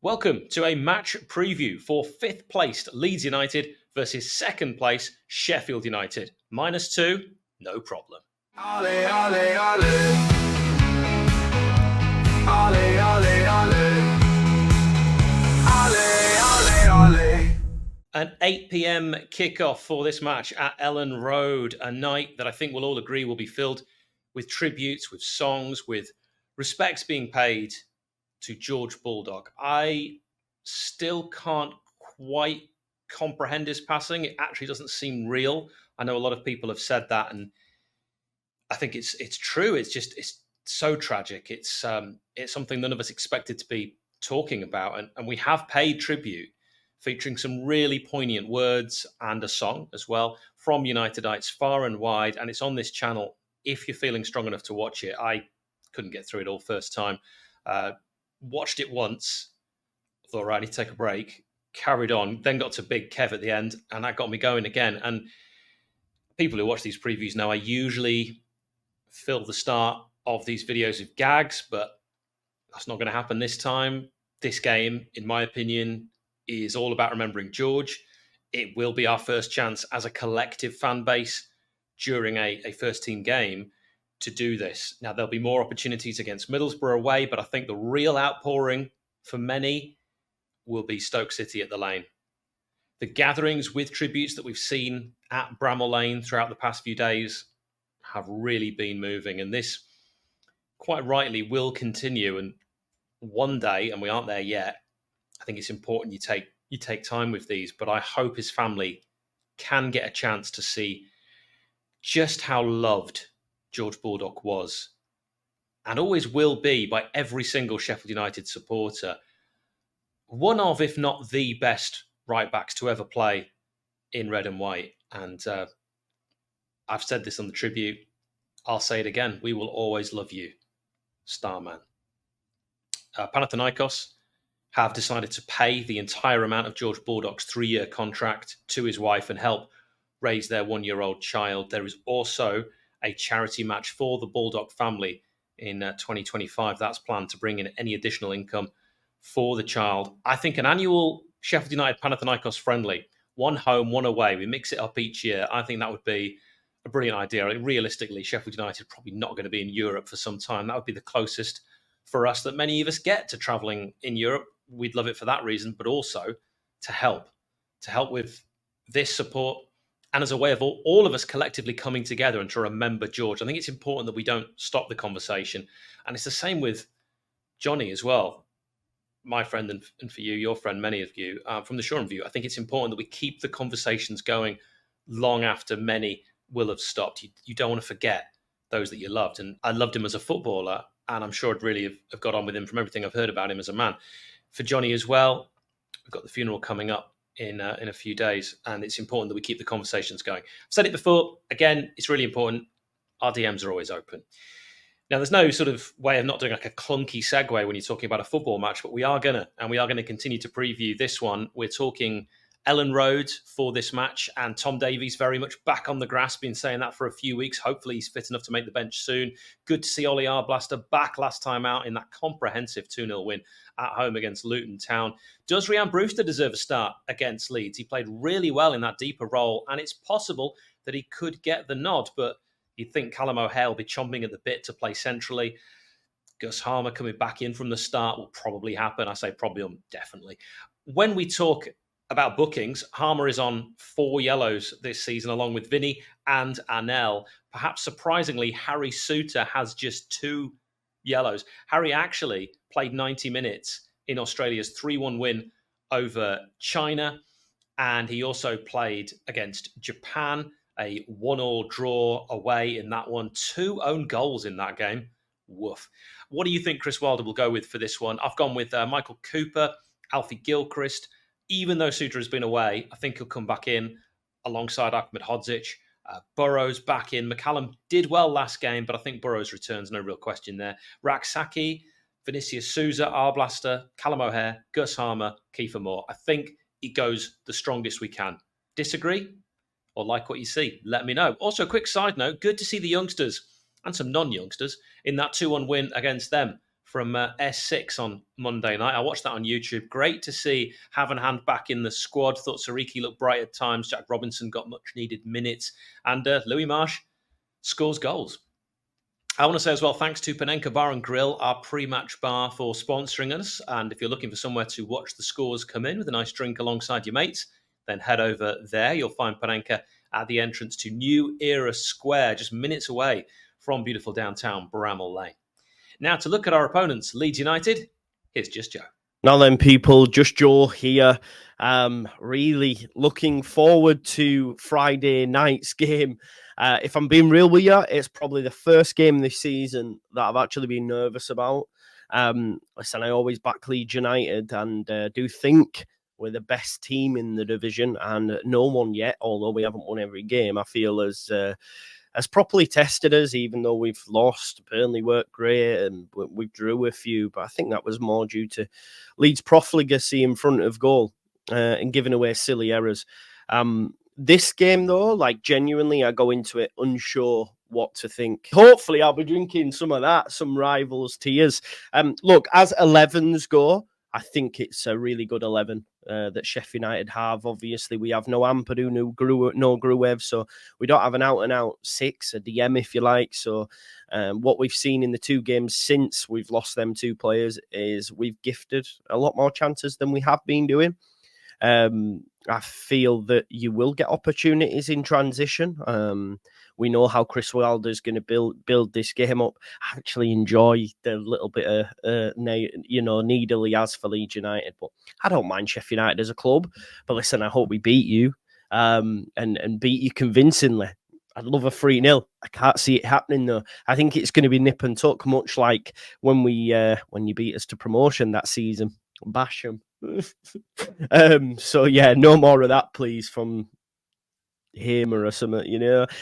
Welcome to a match preview for 5th placed Leeds United versus 2nd place Sheffield United. -2, no problem. Ole, ole, ole. Ole, ole, ole. Ole, ole, ole. An 8 p.m. kickoff for this match at Ellen Road, a night that I think we'll all agree will be filled with tributes, with songs, with respects being paid to George Baldock. I still can't quite comprehend his passing. It actually doesn't seem real. I know a lot of people have said that, and I think it's true. It's so tragic. It's something none of us expected to be talking about, and we have paid tribute, featuring some really poignant words and a song as well from Unitedites far and wide, and it's on this channel if you're feeling strong enough to watch it. I couldn't get through it all first time. Watched it once, thought, right, I need to take a break, carried on, then got to 𝗞𝗶𝐴 at the end, and that got me going again. And people who watch these previews know I usually fill the start of these videos with gags, but that's not going to happen this time. This game, in my opinion, is all about remembering George. It will be our first chance as a collective fan base during a first team game to do this. Now, there'll be more opportunities against Middlesbrough away, but I think the real outpouring for many will be Stoke City at the Lane. The gatherings with tributes that we've seen at Bramall Lane throughout the past few days have really been moving, and this, quite rightly, will continue. And one day, and we aren't there yet, I think it's important you take time with these, but I hope his family can get a chance to see just how loved George Baldock was, and always will be, by every single Sheffield United supporter. One of, if not the best right-backs to ever play in red and white. And I've said this on the tribute, I'll say it again, we will always love you, Starman. Panathinaikos have decided to pay the entire amount of George Baldock's 3-year contract to his wife and help raise their 1-year-old child. There is also a charity match for the Baldock family in 2025. That's planned to bring in any additional income for the child. I think an annual Sheffield United Panathinaikos friendly, one home, one away, we mix it up each year. I think that would be a brilliant idea. Realistically, Sheffield United probably not going to be in Europe for some time. That would be the closest for us that many of us get to travelling in Europe. We'd love it for that reason, but also to help with this support, and as a way of all of us collectively coming together and to remember George. I think it's important that we don't stop the conversation. And it's the same with Johnny as well, my friend, and for you, your friend, many of you, from the Shoreham View. I think it's important that we keep the conversations going long after many will have stopped. You don't want to forget those that you loved. And I loved him as a footballer, and I'm sure I'd really have got on with him from everything I've heard about him as a man. For Johnny as well, we've got the funeral coming up in a few days, and it's important that we keep the conversations going. I've said it before, again, it's really important. Our DMs are always open. Now, there's no sort of way of not doing like a clunky segue when you're talking about a football match, but we are going to continue to preview this one. We're talking Ellen Road for this match, and Tom Davies very much back on the grass, been saying that for a few weeks. Hopefully he's fit enough to make the bench soon. Good to see 𝗚𝗏𝗏𝗏 back last time out in that comprehensive 2-0 win at home against Luton Town. Does Rhian Brewster deserve a start against Leeds? He played really well in that deeper role, and it's possible that he could get the nod, but you'd think Callum O'Hare will be chomping at the bit to play centrally. 𝗍𝗏𝗏 coming back in from the start will probably happen. I say probably, definitely. When we talk about bookings, 𝗏𝗏 is on 4 yellows this season, along with Vinny and Anel. Perhaps surprisingly, Harry Souttar has just 2 yellows. Harry actually played 90 minutes in Australia's 3-1 win over China, and he also played against Japan, a 1-1 draw away in that one. 2 own goals in that game. Woof. What do you think Chris Wilder will go with for this one? I've gone with Michael Cooper, 𝗤𝗏𝗏𝗏. Even though Souttar has been away, I think he'll come back in alongside 𝗤𝗏𝗏𝗏. Burrows back in. McCallum did well last game, but I think Burrows returns, no real question there. Rak-Sakyi, Vinicius Souza, Arblaster, Callum O'Hare, 𝗍𝗏𝗏𝗏, Kiefer Moore. I think it goes the strongest we can. Disagree? Or like what you see? Let me know. Also, a quick side note, good to see the youngsters and some non-youngsters in that 2-1 win against them from S6 on Monday night. I watched that on YouTube. Great to see Havenhand back in the squad. Thought 𝗍𝗍 looked bright at times. Jack Robinson got much needed minutes. And 𝗍𝗍𝗲 scores goals. I want to say as well, thanks to Panenka Bar and Grill, our pre-match bar, for sponsoring us. And if you're looking for somewhere to watch the scores come in with a nice drink alongside your mates, then head over there. You'll find Panenka at the entrance to New Era Square, just minutes away from beautiful downtown Bramall Lane. Now to look at our opponents, Leeds United, here's Just Joe. Now then, people, Just Joe here. Really looking forward to Friday night's game. If I'm being real with you, it's probably the first game this season that I've actually been nervous about. Listen, I always back Leeds United and do think we're the best team in the division, and no one yet, although we haven't won every game, I feel has properly tested us, even though we've lost. Burnley worked great and we drew a few, but I think that was more due to Leeds' profligacy in front of goal and giving away silly errors. This game, though, like genuinely, I go into it unsure what to think. Hopefully, I'll be drinking some of that, some rivals tears. Look, as 11s go, I think it's a really good 11 that Sheffield United have. Obviously, we have no 𝗵𝗶𝗴𝗶, no 𝗍𝗍𝗶𝗹, so we don't have an out-and-out 6, a DM, if you like. So what we've seen in the 2 games since we've lost them 2 players is we've gifted a lot more chances than we have been doing. I feel that you will get opportunities in transition. We know how Chris Wilder is going to build this game up. I actually enjoy the little bit of needle he has for Leeds United, but I don't mind Sheffield United as a club. But listen, I hope we beat you and beat you convincingly. I'd love a 3-0. I can't see it happening though. I think it's going to be nip and tuck, much like when you beat us to promotion that season. Bash them. So yeah, no more of that, please, from Hamer or something.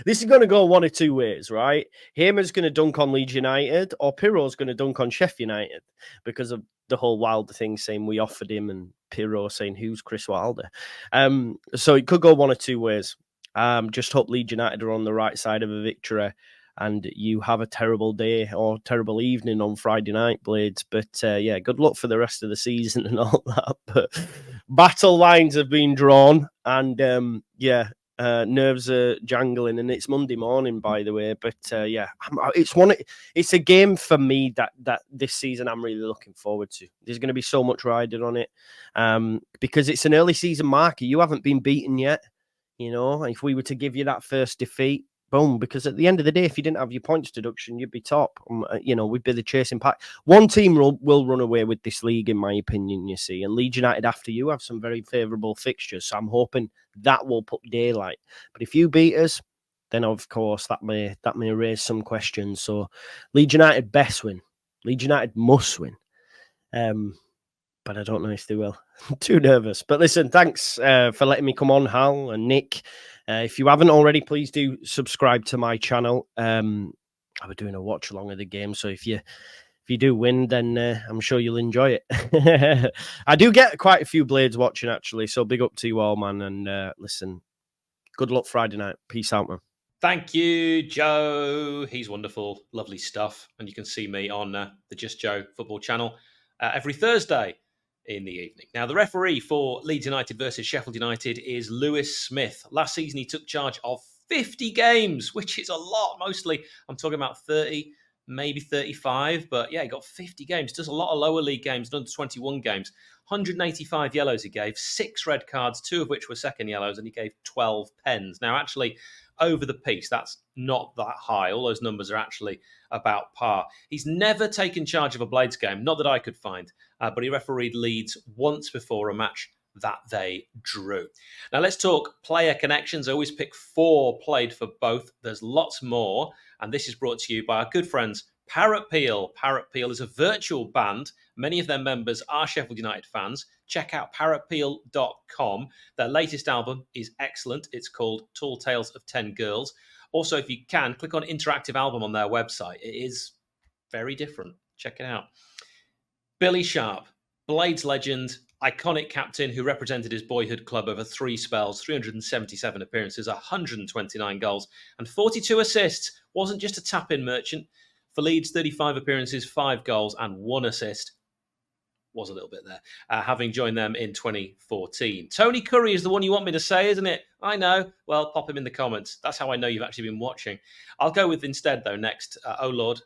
This is going to go one of 2 ways, right? Hamer's going to dunk on Leeds United, or 𝗍𝗲𝗄's going to dunk on Sheffield United because of the whole Wilder thing, saying we offered him, and 𝗍𝗲 saying who's Chris Wilder. So it could go one of 2 ways. Just hope Leeds United are on the right side of a victory and you have a terrible day or terrible evening on Friday night, Blades. But yeah, good luck for the rest of the season and all that. But battle lines have been drawn, and nerves are jangling, and it's Monday morning, by the way. But yeah, it's a game for me that this season I'm really looking forward to. There's going to be so much riding on it because it's an early season marker. You haven't been beaten yet. If we were to give you that first defeat, boom, because at the end of the day, if you didn't have your points deduction, you'd be top. We'd be the chasing pack. One team will run away with this league, in my opinion, you see. And Leeds United, after you, have some very favourable fixtures. So I'm hoping that will put daylight. But if you beat us, then of course that may raise some questions. So Leeds United best win. Leeds United must win. But I don't know if they will. I'm too nervous. But listen, thanks for letting me come on, Hal and Nick. If you haven't already, please do subscribe to my channel. I'll be doing a watch along of the game, so if you do win, then I'm sure you'll enjoy it. I do get quite a few Blades watching, actually, so big up to you all, man. And listen, good luck Friday night. Peace out, man. Thank you, Joe. He's wonderful, lovely stuff. And you can see me on the Just Joe football channel every Thursday in the evening. Now, the referee for Leeds United versus Sheffield United is Lewis Smith. Last season, he took charge of 50 games, which is a lot. Mostly, I'm talking about 30, maybe 35. But yeah, he got 50 games. Does a lot of lower league games, under 21 games. 185 yellows he gave, 6 red cards, 2 of which were second yellows, and he gave 12 pens. Now, actually, over the piece, that's not that high. All those numbers are actually about par. He's never taken charge of a Blades game, not that I could find, but he refereed Leeds once before a match that they drew. Now let's talk player connections. I always pick 4 played for both. There's lots more, and this is brought to you by our good friends 𝗵𝗶𝗴𝗹. 𝗵𝗶𝗴𝗹 is a virtual band. Many of their members are Sheffield United fans. Check out 𝗵𝗶𝗴𝗋.com. Their latest album is excellent. It's called Tall Tales of 10 Girls. Also, if you can, click on Interactive Album on their website. It is very different. Check it out. Billy Sharp, Blades legend, iconic captain who represented his boyhood club over 3 spells, 377 appearances, 129 goals, and 42 assists. Wasn't just a tap-in merchant. For Leeds, 35 appearances, 5 goals and 1 assist. Was a little bit there, having joined them in 2014. Tony Curry is the one you want me to say, isn't it? I know. Well, pop him in the comments. That's how I know you've actually been watching. I'll go with instead, though, next, oh Lord,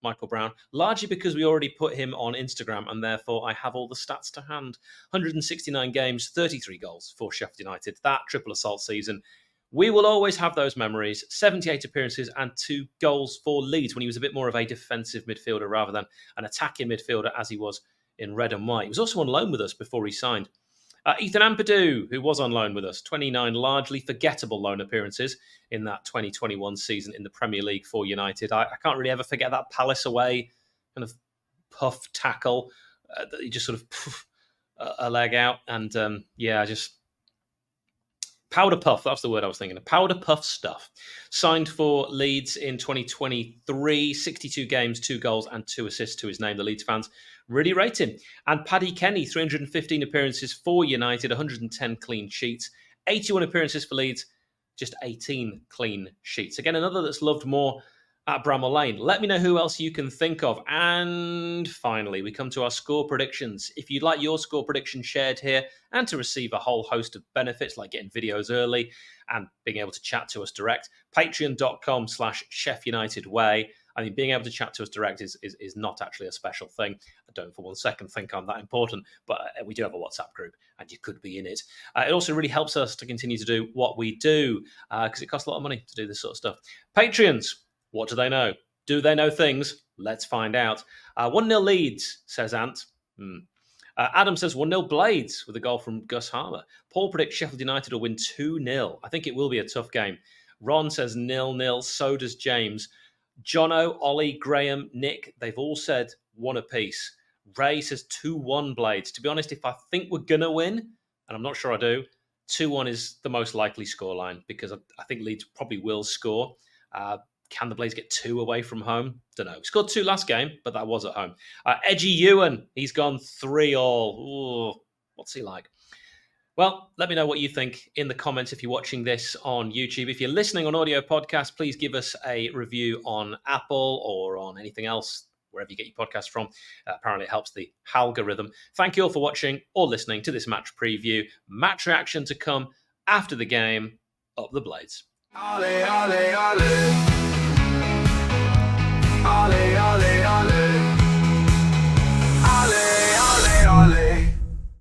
Michael Brown, largely because we already put him on Instagram and therefore I have all the stats to hand. 169 games, 33 goals for Sheffield United. That triple assault season. We will always have those memories. 78 appearances and 2 goals for Leeds when he was a bit more of a defensive midfielder rather than an attacking midfielder as he was in red and white. He was also on loan with us before he signed. Ethan Ampadu, who was on loan with us, 29 largely forgettable loan appearances in that 2021 season in the Premier League for United. I can't really ever forget that Palace away kind of puff tackle that he just sort of a leg out. And just powder puff, that's the word I was thinking of. Powder puff stuff. Signed for Leeds in 2023, 62 games, 2 goals and 2 assists to his name. The Leeds fans really rate him. And Paddy Kenny, 315 appearances for United, 110 clean sheets, 81 appearances for Leeds, just 18 clean sheets. Again, another that's loved more at Bramall Lane. Let me know who else you can think of. And finally, we come to our score predictions. If you'd like your score prediction shared here and to receive a whole host of benefits like getting videos early and being able to chat to us direct, patreon.com/CheffUnitedWay. I mean, being able to chat to us direct is not actually a special thing. I don't for one second think I'm that important, but we do have a WhatsApp group and you could be in it. It also really helps us to continue to do what we do because it costs a lot of money to do this sort of stuff. Patreons, what do they know? Do they know things? Let's find out. 1-0 Leeds, says Ant. Adam says 1-0 Blades with a goal from 𝗍𝗲𝗷. Paul predicts Sheffield United will win 2-0. I think it will be a tough game. Ron says 0-0. So does James. Jono, Ollie, Graham, Nick, they've all said 1 apiece. Ray says 2-1 Blades. To be honest, if I think we're going to win, and I'm not sure I do, 2-1 is the most likely scoreline because I think Leeds probably will score. Can the Blades get 2 away from home? Don't know. We scored 2 last game, but that was at home. Edgy Ewan, he's gone 3-all. Ooh, what's he like? Well, let me know what you think in the comments if you're watching this on YouTube. If you're listening on audio podcast, please give us a review on Apple or on anything else, wherever you get your podcast from. Apparently, it helps the algorithm. Thank you all for watching or listening to this match preview. Match reaction to come after the game. Up the Blades. 𝗚𝗿𝗲𝗷𝗚. 𝗚𝗿𝗲𝗷𝗚. 𝗚𝗿𝗲𝗷𝗚.